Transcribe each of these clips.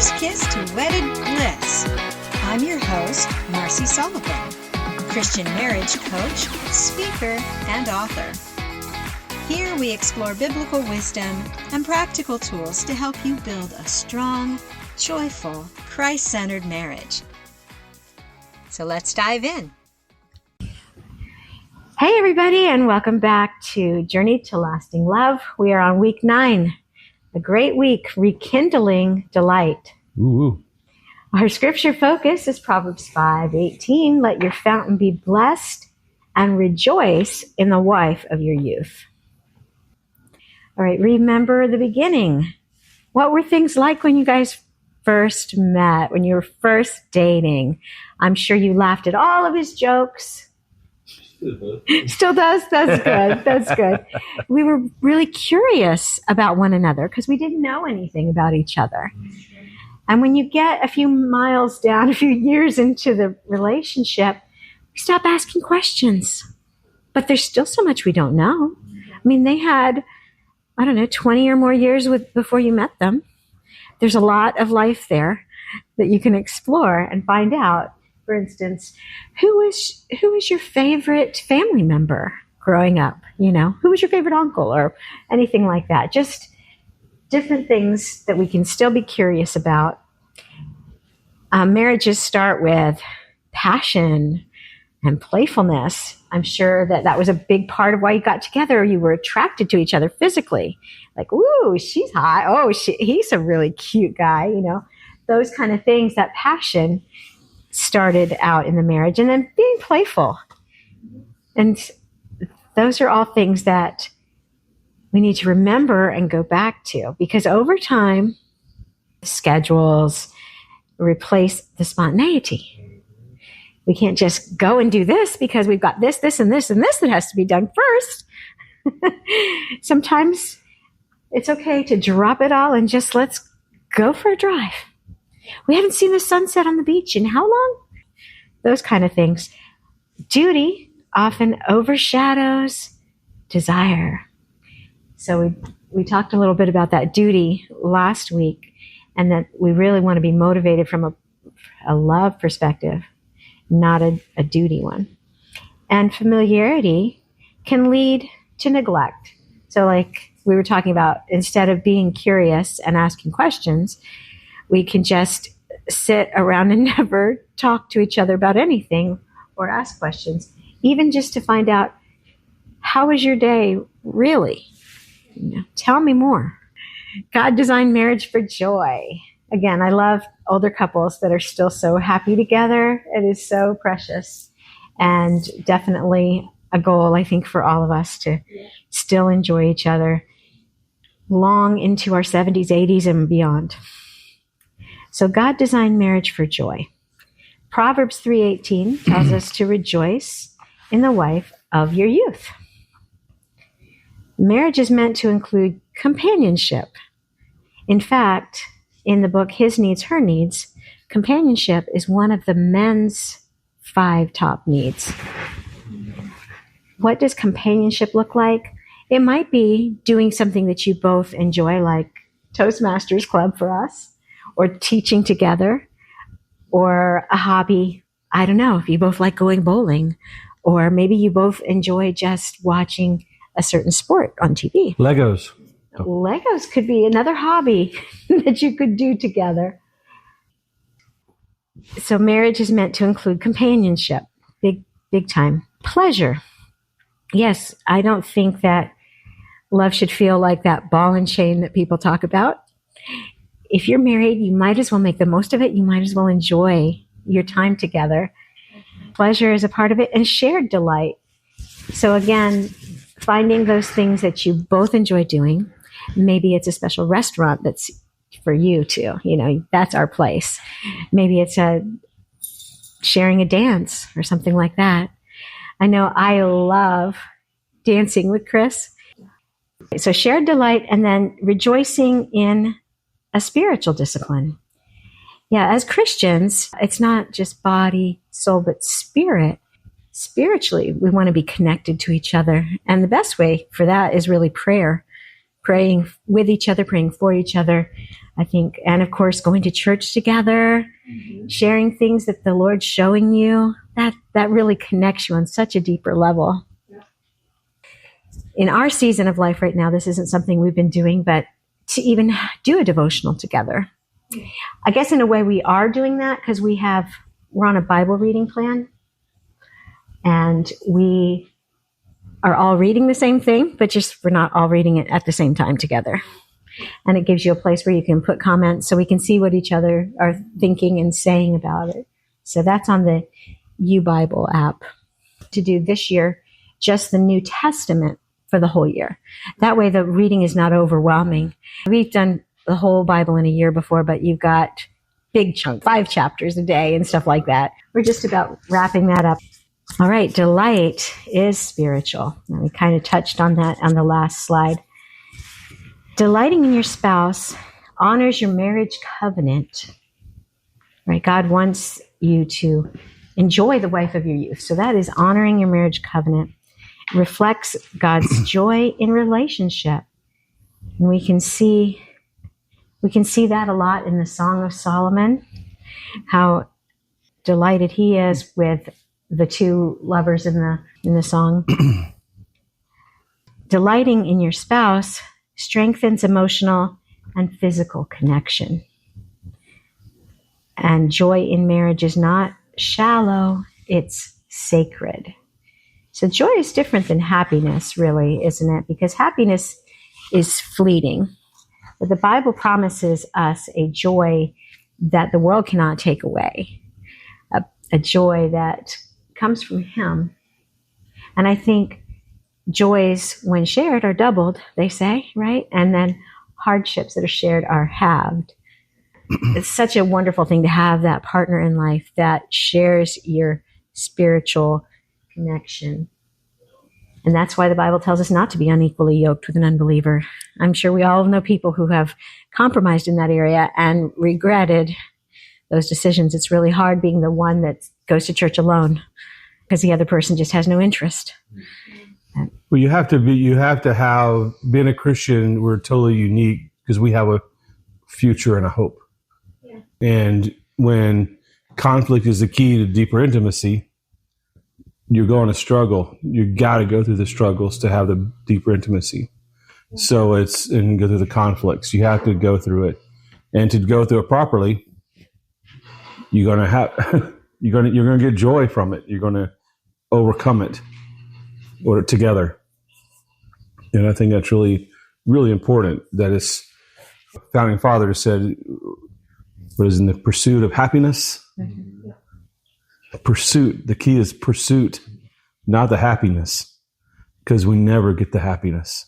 First kiss to wedded bliss. I'm your host, Marcy Sullivan, Christian marriage coach, speaker, and author. Here we explore biblical wisdom and practical tools to help you build a strong, joyful, Christ-centered marriage. So let's dive in. Hey everybody, and welcome back to Journey to Lasting Love. We are on week 9, a great week, Rekindling Delight. Ooh. Our scripture focus is Proverbs 5:18. Let your fountain be blessed and rejoice in the wife of your youth. All right, remember the beginning. What were things like when you guys first met, when you were first dating? I'm sure you laughed at all of his jokes. Still does? That's good. That's good. We were really curious about one another because we didn't know anything about each other. And when you get a few miles down, a few years into the relationship, we stop asking questions. But there's still so much we don't know. I mean, they had, 20 or more years before you met them. There's a lot of life there that you can explore and find out. For instance, who was your favorite family member growing up? Who was your favorite uncle or anything like that? Just different things that we can still be curious about. Marriages start with passion and playfulness. I'm sure that was a big part of why you got together. You were attracted to each other physically. Like, ooh, she's hot. Oh, he's a really cute guy. Those kind of things, that passion started out in the marriage, and then being playful. And those are all things that we need to remember and go back to, because over time, schedules replace the spontaneity. We can't just go and do this because we've got this, and this, and this that has to be done first. Sometimes it's okay to drop it all and just let's go for a drive. We haven't seen the sunset on the beach in how long? Those kind of things. Duty often overshadows desire. So we talked a little bit about that duty last week, and that we really want to be motivated from a love perspective, not a duty one. And familiarity can lead to neglect. So like we were talking about, instead of being curious and asking questions, we can just sit around and never talk to each other about anything or ask questions, even just to find out, how was your day really? Tell me more. God designed marriage for joy. Again, I love older couples that are still so happy together. It is so precious, and definitely a goal, I think, for all of us to still enjoy each other long into our 70s, 80s, and beyond. So God designed marriage for joy. Proverbs 3:18 tells us to rejoice in the wife of your youth. Marriage is meant to include companionship. In fact, in the book His Needs, Her Needs, companionship is one of the men's 5 top needs. What does companionship look like? It might be doing something that you both enjoy, like Toastmasters Club for us, or teaching together, or a hobby. I don't know, if you both like going bowling, or maybe you both enjoy just watching a certain sport on TV. Legos. Legos could be another hobby that you could do together. So marriage is meant to include companionship, big time. Pleasure. Yes, I don't think that love should feel like that ball and chain that people talk about. If you're married, you might as well make the most of it. You might as well enjoy your time together. Pleasure is a part of it, and shared delight. So again, finding those things that you both enjoy doing. Maybe it's a special restaurant that's for you too. That's our place. Maybe it's sharing a dance or something like that. I know I love dancing with Chris. So shared delight, and then rejoicing in a spiritual discipline. Yeah, as Christians, it's not just body, soul, but spirit. Spiritually, we want to be connected to each other. And the best way for that is really prayer. praying with each other, praying for each other, I think, and of course, going to church together, sharing things that the Lord's showing you, that really connects you on such a deeper level. In our season of life right now, this isn't something we've been doing, but to even do a devotional together. I guess in a way we are doing that because we're on a Bible reading plan, and we are all reading the same thing, but just we're not all reading it at the same time together. And it gives you a place where you can put comments so we can see what each other are thinking and saying about it. So that's on the You Bible app. To do this year, just the New Testament for the whole year. That way the reading is not overwhelming. We've done the whole Bible in a year before, but you've got big chunk, 5 chapters a day and stuff like that. We're just about wrapping that up. All right, delight is spiritual. And we kind of touched on that on the last slide. Delighting in your spouse honors your marriage covenant. Right? God wants you to enjoy the wife of your youth. So that is honoring your marriage covenant. It reflects God's joy in relationship. And we can see that a lot in the Song of Solomon, how delighted he is with the 2 lovers in the song. Delighting in your spouse strengthens emotional and physical connection. And joy in marriage is not shallow, it's sacred. So joy is different than happiness, really, isn't it? Because happiness is fleeting. But the Bible promises us a joy that the world cannot take away, a joy that comes from him. And I think joys, when shared, are doubled, they say, right? And then hardships that are shared are halved. It's such a wonderful thing to have that partner in life that shares your spiritual connection. And that's why the Bible tells us not to be unequally yoked with an unbeliever. I'm sure we all know people who have compromised in that area and regretted those decisions. It's really hard being the one that goes to church alone because the other person just has no interest. Well, you have to have, being a Christian, we're totally unique because we have a future and a hope. Yeah. And when conflict is the key to deeper intimacy, you're going to struggle. You got to go through the struggles to have the deeper intimacy. So and go through the conflicts. You have to go through it, and to go through it properly, you're going to get joy from it. You're going to overcome it or together. And I think that's really, really important. That is, founding fathers said, what is in the pursuit of happiness? Mm-hmm. Pursuit. The key is pursuit, not the happiness, because we never get the happiness.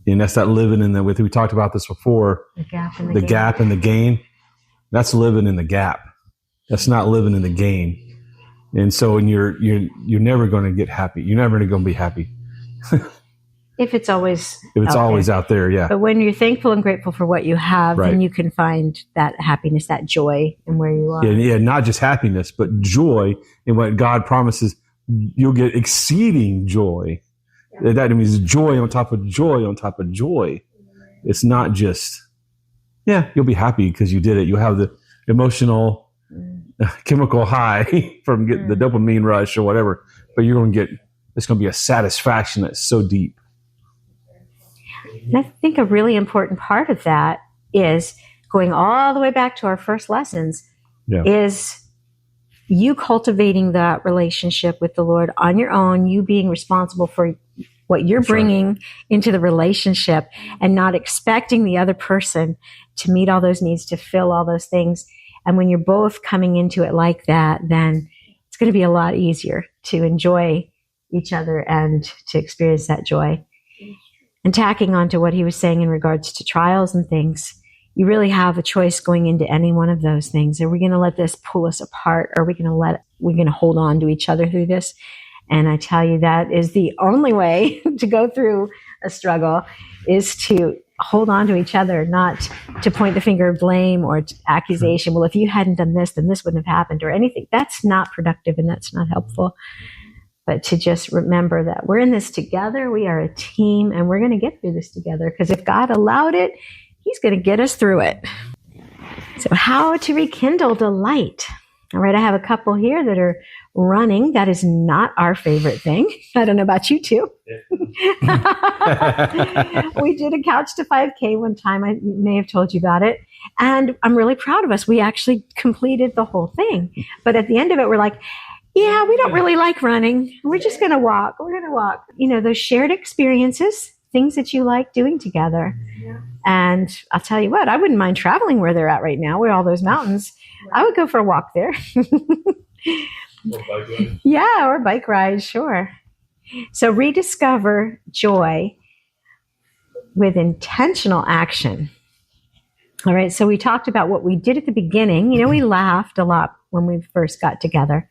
And that's not living in the, we talked about this before, the gap and the gain. That's living in the gap. That's not living in the gain. And so when you're never going to get happy. You're never going to be happy. If it's always out there, yeah. But when you're thankful and grateful for what you have, right, then you can find that happiness, that joy in where you are. Yeah, not just happiness, but joy in what God promises. You'll get exceeding joy. Yeah. That means joy on top of joy on top of joy. It's not just, you'll be happy because you did it. You'll have the emotional chemical high from getting the dopamine rush or whatever, but it's going to be a satisfaction that's so deep. And I think a really important part of that is going all the way back to our first lessons, is you cultivating that relationship with the Lord on your own, you being responsible for what you're bringing into the relationship and not expecting the other person to meet all those needs, to fill all those things. And when you're both coming into it like that, then it's going to be a lot easier to enjoy each other and to experience that joy. And tacking on to what he was saying in regards to trials and things, you really have a choice going into any one of those things. Are we going to let this pull us apart? Or are we going to hold on to each other through this? And I tell you, that is the only way to go through a struggle, is to hold on to each other, not to point the finger of blame or accusation. Well, if you hadn't done this, then this wouldn't have happened or anything. That's not productive and that's not helpful. but to just remember that we're in this together. We are a team, and we're going to get through this together, because if God allowed it, he's going to get us through it. So how to rekindle delight. All right, I have a couple here that are running. That is not our favorite thing. I don't know about you two. We did a couch to 5K one time. I may have told you about it. And I'm really proud of us. We actually completed the whole thing. But at the end of it, we're like, yeah, we don't really like running. We're just going to walk. We're going to walk. You know, those shared experiences, things that you like doing together. Yeah. And I'll tell you what, I wouldn't mind traveling where they're at right now, where all those mountains. Right. I would go for a walk there. Or bike ride. Yeah, or bike ride, sure. So rediscover joy with intentional action. All right, so we talked about what we did at the beginning. You know, we laughed a lot when we first got together.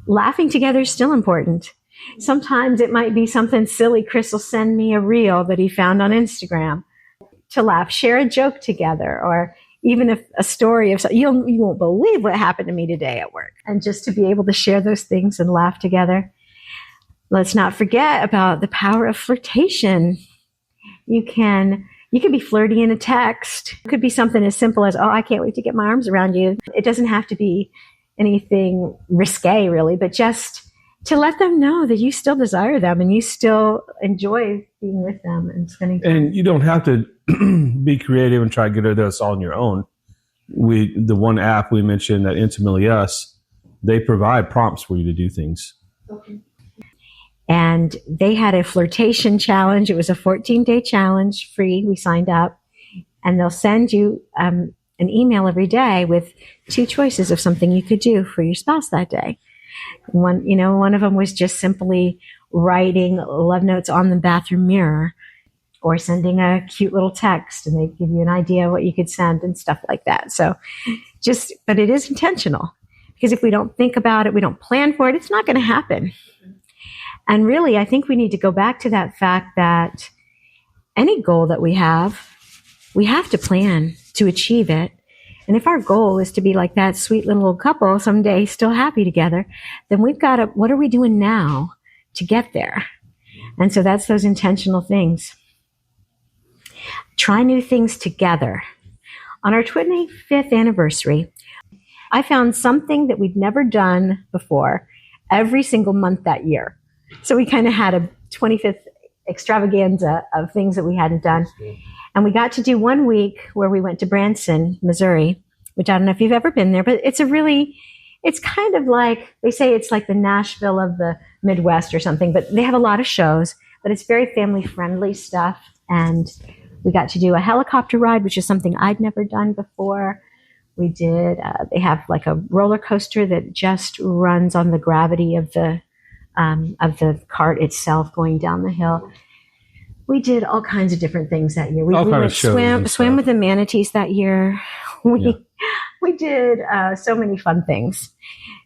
Laughing together is still important. Sometimes it might be something silly. Chris will send me a reel that he found on Instagram to laugh, share a joke together, or even a story of, you won't believe what happened to me today at work. And just to be able to share those things and laugh together. Let's not forget about the power of flirtation. You can be flirty in a text. It could be something as simple as, oh, I can't wait to get my arms around you. It doesn't have to be anything risque, really, but just to let them know that you still desire them and you still enjoy being with them and spending time. And you don't have to be creative and try to get this all on your own. The one app we mentioned, that Intimately Us, they provide prompts for you to do things. Okay. And they had a flirtation challenge. It was a 14-day challenge, free. We signed up. And they'll send you an email every day with 2 choices of something you could do for your spouse that day. One of them was just simply writing love notes on the bathroom mirror, or sending a cute little text, and they give you an idea of what you could send and stuff like that. So but it is intentional, because if we don't think about it, we don't plan for it, it's not going to happen. And really, I think we need to go back to that fact that any goal that we have to plan to achieve it. And if our goal is to be like that sweet little couple someday, still happy together, then we've got to, what are we doing now to get there? And so that's those intentional things. Try new things together. On our 25th anniversary, I found something that we'd never done before every single month that year. So we kind of had a 25th extravaganza of things that we hadn't done. And we got to do one week where we went to Branson, Missouri, which I don't know if you've ever been there, but it's kind of like, they say it's like the Nashville of the Midwest or something, but they have a lot of shows, but it's very family friendly stuff. And we got to do a helicopter ride, which is something I'd never done before. We did, they have like a roller coaster that just runs on the gravity of the cart itself going down the hill. We did all kinds of different things that year. We went swim with the manatees that year. We did so many fun things.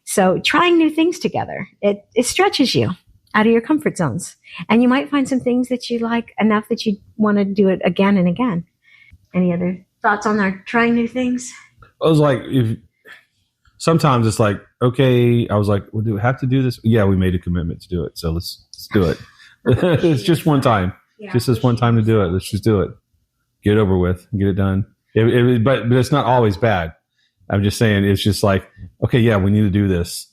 So trying new things together, it stretches you out of your comfort zones. And you might find some things that you like enough that you want to do it again and again. Any other thoughts on our trying new things? I was like, sometimes it's like, okay, I was like, well, do we have to do this? Yeah, we made a commitment to do it. So let's do it. It's just one time. Yeah, just this one time to do it. Let's just do it. Get it over with. Get it done. But it's not always bad. I'm just saying, it's just like, okay, yeah, we need to do this.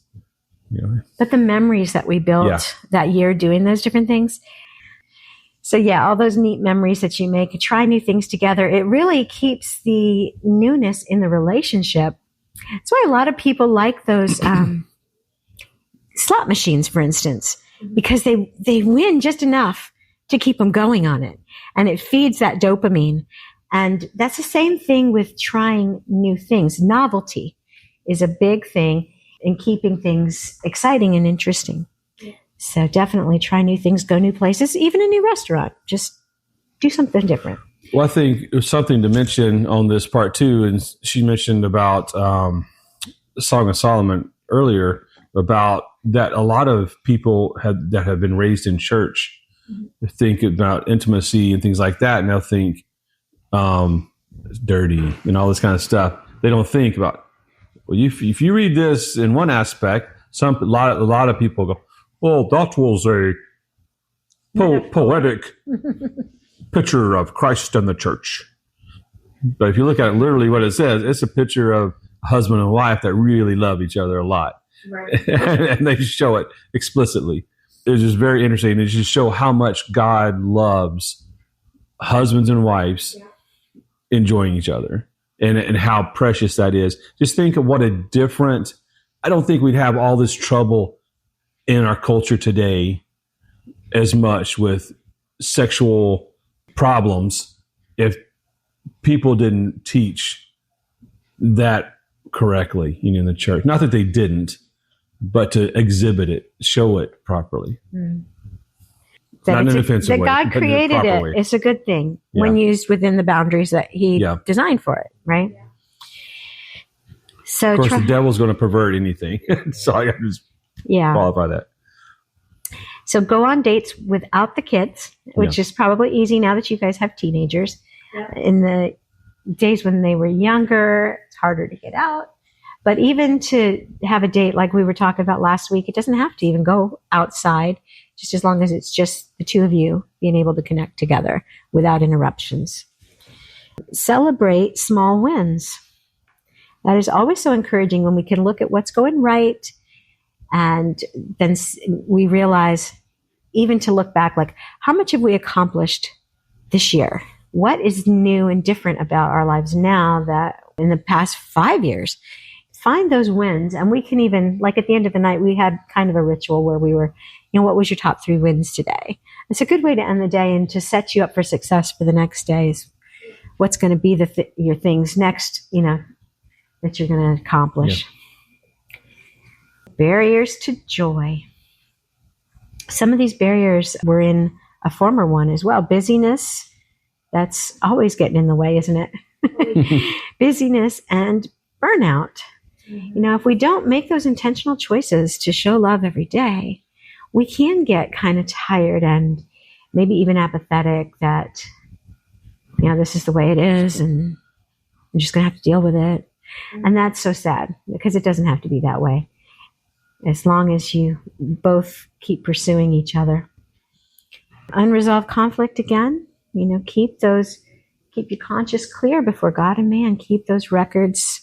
You know? But the memories that we built that year doing those different things. So yeah, all those neat memories that you make, try new things together. It really keeps the newness in the relationship. That's why a lot of people like those slot machines, for instance, because they win just enough to keep them going on it. And it feeds that dopamine. And that's the same thing with trying new things. Novelty is a big thing in keeping things exciting and interesting. Yeah. So definitely try new things, go new places, even a new restaurant. Just do something different. Well, I think it was something to mention on this part too, and she mentioned about the Song of Solomon earlier, about that a lot of people that have been raised in church think about intimacy and things like that, and they'll think it's dirty and all this kind of stuff. They don't think about, well, if you read this in one aspect, a lot of people go, well, that was a poetic picture of Christ and the church. But if you look at it literally, what it says, it's a picture of a husband and wife that really love each other a lot. Right. And they show it explicitly. It's just very interesting. It just show how much God loves husbands and wives enjoying each other and how precious that is. Just think of what a different, I don't think we'd have all this trouble in our culture today as much with sexual problems if people didn't teach that correctly, in the church. Not that they didn't, but to exhibit it, show it properly. Not in an offensive way. That God created it. Way. It's a good thing when used within the boundaries that He designed for it, right? Yeah. So, of course, the devil's going to pervert anything. So I got to just qualify that. So go on dates without the kids, which is probably easy now that you guys have teenagers. Yeah. In the days when they were younger, it's harder to get out. But even to have a date like we were talking about last week, it doesn't have to even go outside, just as long as it's just the two of you being able to connect together without interruptions. Celebrate small wins. That is always so encouraging when we can look at what's going right, and then we realize, even to look back, like, how much have we accomplished this year? What is new and different about our lives now that in the past 5 years? Find those wins. And we can even, like at the end of the night, we had kind of a ritual where we were, what was your top 3 wins today? It's a good way to end the day and to set you up for success for the next days. What's going to be your things next, that you're going to accomplish. Yeah. Barriers to joy. Some of these barriers were in a former one as well. Busyness, that's always getting in the way, isn't it? Busyness and burnout. If we don't make those intentional choices to show love every day, we can get kind of tired and maybe even apathetic that, this is the way it is and I'm just going to have to deal with it. And that's so sad because it doesn't have to be that way. As long as you both keep pursuing each other. Unresolved conflict again, keep your conscience clear before God and man. Keep those records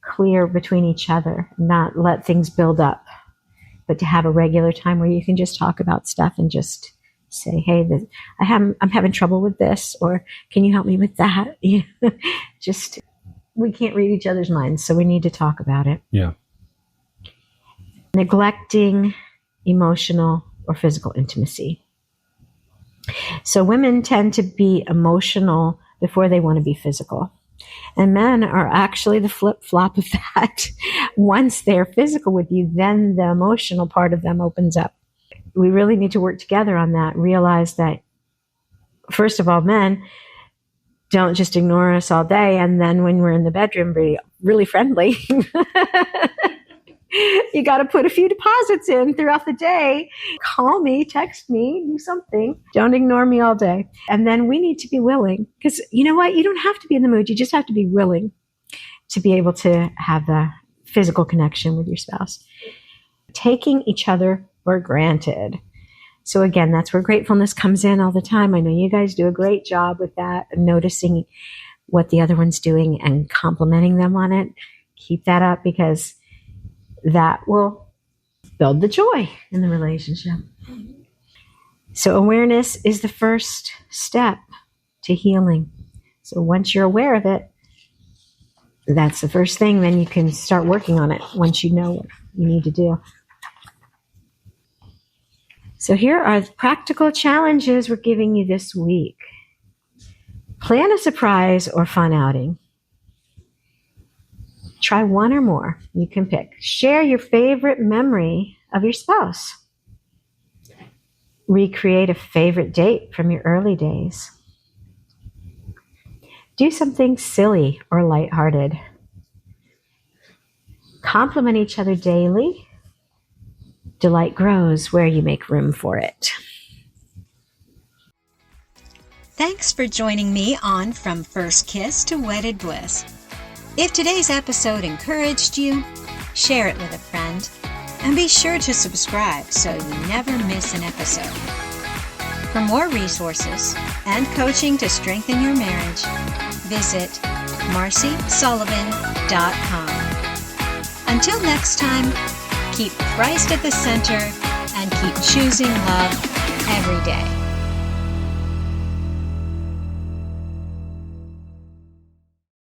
clear between each other, not let things build up, but to have a regular time where you can just talk about stuff and just say, hey, I'm having trouble with this, or can you help me with that? Just, we can't read each other's minds, so we need to talk about it. Yeah. Neglecting emotional or physical intimacy. So women tend to be emotional before they want to be physical. And men are actually the flip-flop of that. Once they're physical with you, then the emotional part of them opens up. We really need to work together on that. Realize that, first of all, men don't just ignore us all day, and then when we're in the bedroom, be really friendly. You got to put a few deposits in throughout the day. Call me, text me, do something. Don't ignore me all day. And then we need to be willing, because you know what? You don't have to be in the mood. You just have to be willing to be able to have the physical connection with your spouse. Taking each other for granted. So again, that's where gratefulness comes in all the time. I know you guys do a great job with that, noticing what the other one's doing and complimenting them on it. Keep that up, because that will build the joy in the relationship. So awareness is the first step to healing. So once you're aware of it, that's the first thing. Then you can start working on it once you know what you need to do. So here are the practical challenges we're giving you this week. Plan a surprise or fun outing. Try one or more. You can pick. Share your favorite memory of your spouse. Recreate a favorite date from your early days. Do something silly or lighthearted. Compliment each other daily. Delight grows where you make room for it. Thanks for joining me on From First Kiss to Wedded Bliss. If today's episode encouraged you, share it with a friend. And be sure to subscribe so you never miss an episode. For more resources and coaching to strengthen your marriage, visit marcysullivan.com. Until next time, keep Christ at the center and keep choosing love every day.